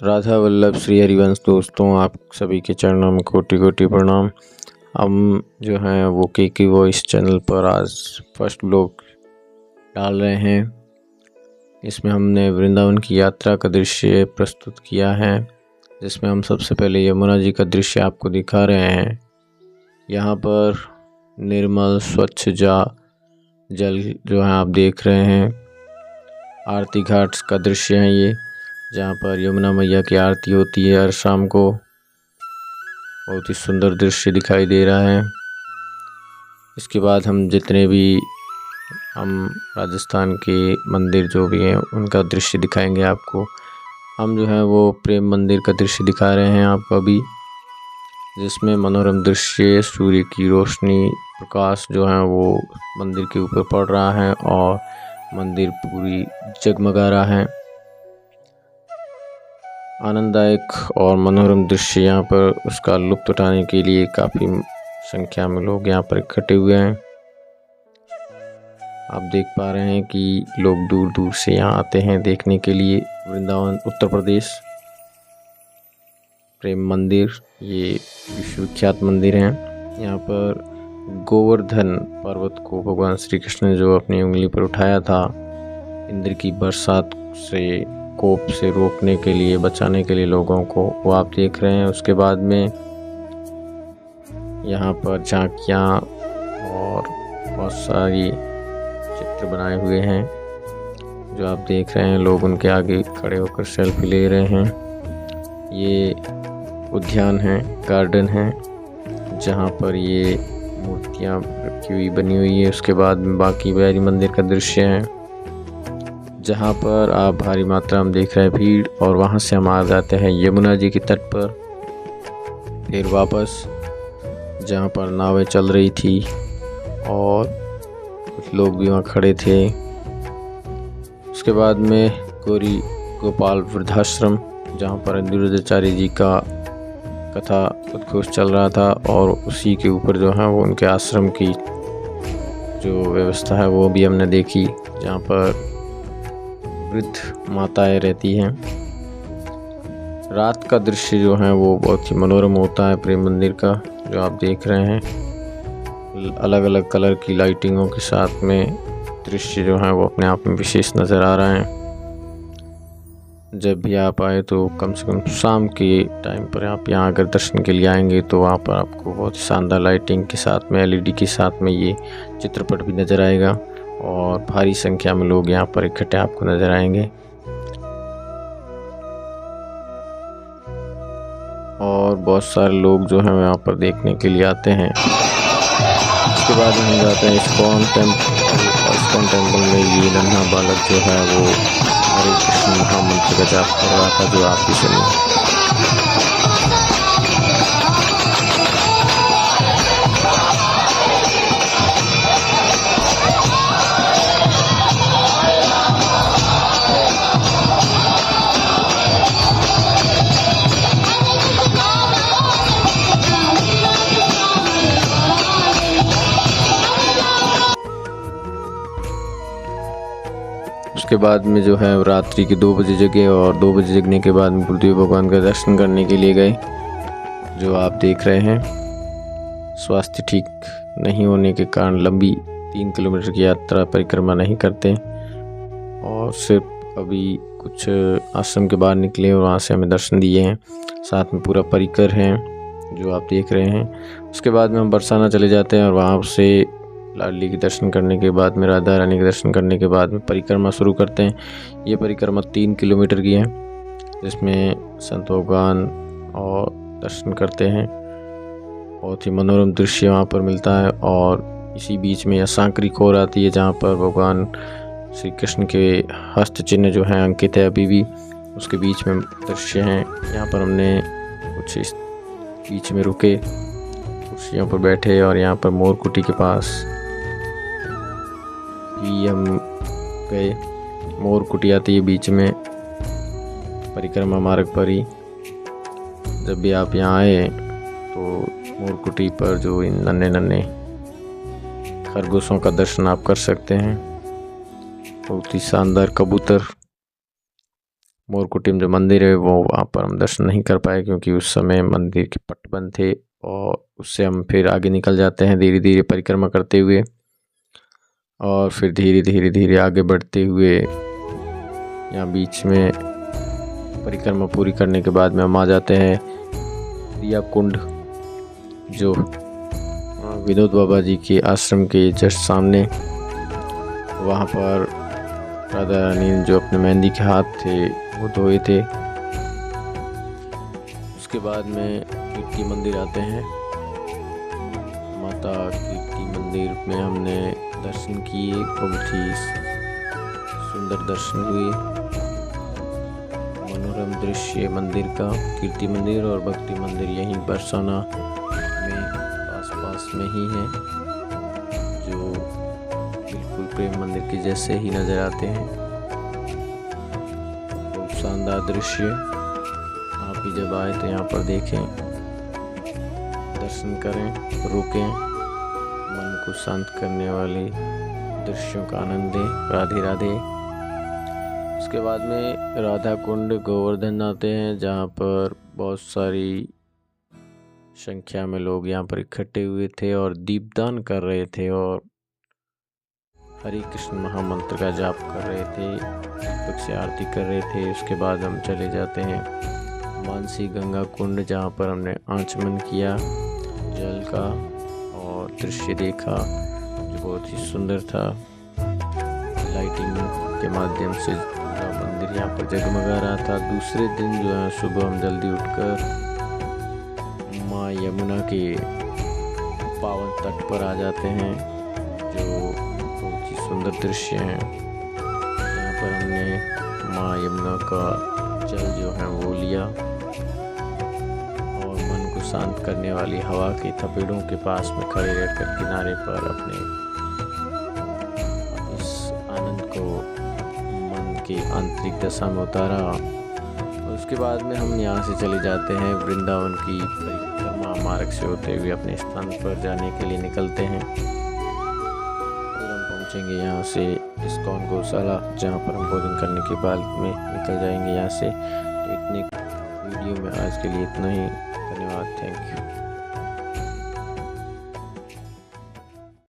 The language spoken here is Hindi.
राधा वल्लभ श्री हरिवंश दोस्तों, आप सभी के चरणों में कोटि कोटि प्रणाम। हम जो हैं वो के वॉइस चैनल पर आज फर्स्ट व्लॉग डाल रहे हैं। इसमें हमने वृंदावन की यात्रा का दृश्य प्रस्तुत किया है, जिसमें हम सबसे पहले यमुना जी का दृश्य आपको दिखा रहे हैं। यहाँ पर निर्मल स्वच्छ जल जो है आप देख रहे हैं। आरती घाट का दृश्य है ये, जहाँ पर यमुना मैया की आरती होती है हर शाम को। बहुत ही सुंदर दृश्य दिखाई दे रहा है। इसके बाद हम जितने भी राजस्थान के मंदिर जो भी हैं उनका दृश्य दिखाएंगे आपको। हम जो है वो प्रेम मंदिर का दृश्य दिखा रहे हैं आपको अभी, जिसमें मनोरम दृश्य, सूर्य की रोशनी, प्रकाश जो है वो मंदिर के ऊपर पड़ रहा है और मंदिर पूरी जगमगा रहा है। आनंददायक और मनोरम दृश्य यहाँ पर उसका लुत्फ़ उठाने के लिए काफ़ी संख्या में लोग यहाँ पर इकट्ठे हुए हैं। आप देख पा रहे हैं कि लोग दूर दूर से यहाँ आते हैं देखने के लिए। वृंदावन उत्तर प्रदेश प्रेम मंदिर ये विश्वविख्यात मंदिर हैं। यहाँ पर गोवर्धन पर्वत को भगवान श्री कृष्ण ने जो अपनी उंगली पर उठाया था, इंद्र की बरसात से कोप से रोकने के लिए, बचाने के लिए लोगों को, वो आप देख रहे हैं। उसके बाद में यहाँ पर झांकियाँ और बहुत सारी चित्र बनाए हुए हैं जो आप देख रहे हैं। लोग उनके आगे खड़े होकर सेल्फी ले रहे हैं। ये उद्यान है, गार्डन है, जहाँ पर ये मूर्तियाँ रखी हुई बनी हुई है। उसके बाद में बाकी बिहारी मंदिर का दृश्य है, जहाँ पर आप भारी मात्रा में देख रहे हैं भीड़। और वहाँ से हम आ जाते हैं यमुना जी के तट पर, फिर वापस जहाँ पर नावें चल रही थी और कुछ लोग भी वहाँ खड़े थे। उसके बाद में गौरी गोपाल वृद्धाश्रम, जहाँ पर अनिरुद्धाचार्य जी का कथा उद्घोष चल रहा था, और उसी के ऊपर जो है वो उनके आश्रम की जो व्यवस्था है वो भी हमने देखी, जहाँ पर वृद्ध माताएं रहती हैं। रात का दृश्य जो है वो बहुत ही मनोरम होता है प्रेम मंदिर का, जो आप देख रहे हैं। अलग अलग कलर की लाइटिंगों के साथ में दृश्य जो है वो अपने आप में विशेष नज़र आ रहा है। जब भी आप आए तो कम से कम शाम के टाइम पर आप यहाँ अगर दर्शन के लिए आएंगे तो वहाँ पर आपको बहुत ही शानदार लाइटिंग के साथ में, LED के साथ में ये चित्रपट भी नज़र आएगा और भारी संख्या में लोग यहाँ पर इकट्ठे आपको नज़र आएंगे। और बहुत सारे लोग जो हैं यहाँ पर देखने के लिए आते हैं। उसके बाद हम जाते हैं इस्कॉन टेम्पल में। ये नन्हा बालक जो है वो हरे कृष्ण महामंत्र का जाप कर रहा था, जो आप भी सुनिए। उसके बाद में जो है रात्रि के 2 बजे जगे और 2 बजे जगने के बाद में गुरुदेव भगवान का दर्शन करने के लिए गए, जो आप देख रहे हैं। स्वास्थ्य ठीक नहीं होने के कारण लंबी 3 किलोमीटर की यात्रा परिक्रमा नहीं करते और सिर्फ अभी कुछ आश्रम के बाहर निकले और वहाँ से हमें दर्शन दिए हैं। साथ में पूरा परिकर है जो आप देख रहे हैं। उसके बाद में हम बरसाना चले जाते हैं और वहाँ से लाडली के दर्शन करने के बाद में, राधा रानी के दर्शन करने के बाद में परिक्रमा शुरू करते हैं। ये परिक्रमा 3 किलोमीटर की है, जिसमें संत भगवान और दर्शन करते हैं। बहुत ही मनोरम दृश्य वहाँ पर मिलता है। और इसी बीच में यह सांकरी खोर आती है, जहाँ पर भगवान श्री कृष्ण के हस्त चिन्ह जो है अंकित है अभी भी, उसके बीच में दृश्य हैं। यहाँ पर हमने कुछ इस बीच में रुके, कुर्सियों पर बैठे और यहाँ पर मोर कुटी के पास भी हम गए। मोर कुटी आती है बीच में परिक्रमा मार्ग पर ही। जब भी आप यहाँ आए तो मोर कुटी पर जो इन नन्हे नन्हे खरगोशों का दर्शन आप कर सकते हैं। बहुत ही शानदार कबूतर मोरकुटिम जो मंदिर है वो वहाँ पर हम दर्शन नहीं कर पाए, क्योंकि उस समय मंदिर के पट बंद थे। और उससे हम फिर आगे निकल जाते हैं धीरे धीरे परिक्रमा करते हुए, और फिर धीरे धीरे आगे बढ़ते हुए यहाँ बीच में परिक्रमा पूरी करने के बाद में हम आ जाते हैं रिया कुंड, जो विनोद बाबा जी के आश्रम के जस्ट सामने। वहाँ पर राधा रानी ने जो अपने मेहंदी के हाथ थे वो धोए थे। उसके बाद में कीर्ति मंदिर आते हैं। माता कीर्ति मंदिर में हमने दर्शन किए, बहुत ही सुंदर दर्शन हुए। मनोरम दृश्य मंदिर का, कीर्ति मंदिर और भक्ति मंदिर यहीं बरसाना में आस-पास में ही है, जो बिल्कुल प्रेम मंदिर के जैसे ही नज़र आते हैं। बहुत शानदार दृश्य, आप भी जब आए तो यहाँ पर देखें, दर्शन करें, रुकें, मन को शांत करने वाले दृश्यों का आनंद लें। राधे राधे। उसके बाद में राधा कुंड गोवर्धन आते हैं, जहाँ पर बहुत सारी संख्या में लोग यहाँ पर इकट्ठे हुए थे और दीपदान कर रहे थे और हरे कृष्ण महामंत्र का जाप कर रहे थे, दीपक से आरती कर रहे थे। उसके बाद हम चले जाते हैं मानसी गंगा कुंड, जहाँ पर हमने आचमन किया जल का और दृश्य देखा जो बहुत ही सुंदर था। लाइटिंग के माध्यम से पूरा मंदिर यहाँ पर जगमगा रहा था। दूसरे दिन जो है सुबह हम जल्दी उठकर माँ यमुना के पावन तट पर आ जाते हैं, जो बहुत ही सुंदर दृश्य है। यहाँ पर हमने माँ यमुना का जल जो है वो लिया और मन को शांत करने वाली हवा के थपेड़ों के पास में खड़े रहकर किनारे पर अपने इस आनंद को मन की आंतरिक दशा में उतारा। और उसके बाद में हम यहाँ से चले जाते हैं वृंदावन की परिक्रमा मार्ग से होते हुए अपने स्थान पर जाने के लिए निकलते हैं। पहुँचेंगे यहाँ से इस्कॉन गौशाला, जहाँ पर हम भोजन करने के बाद में निकल जाएंगे यहाँ से। तो इतने वीडियो में आज के लिए इतना ही। धन्यवाद, थैंक यू।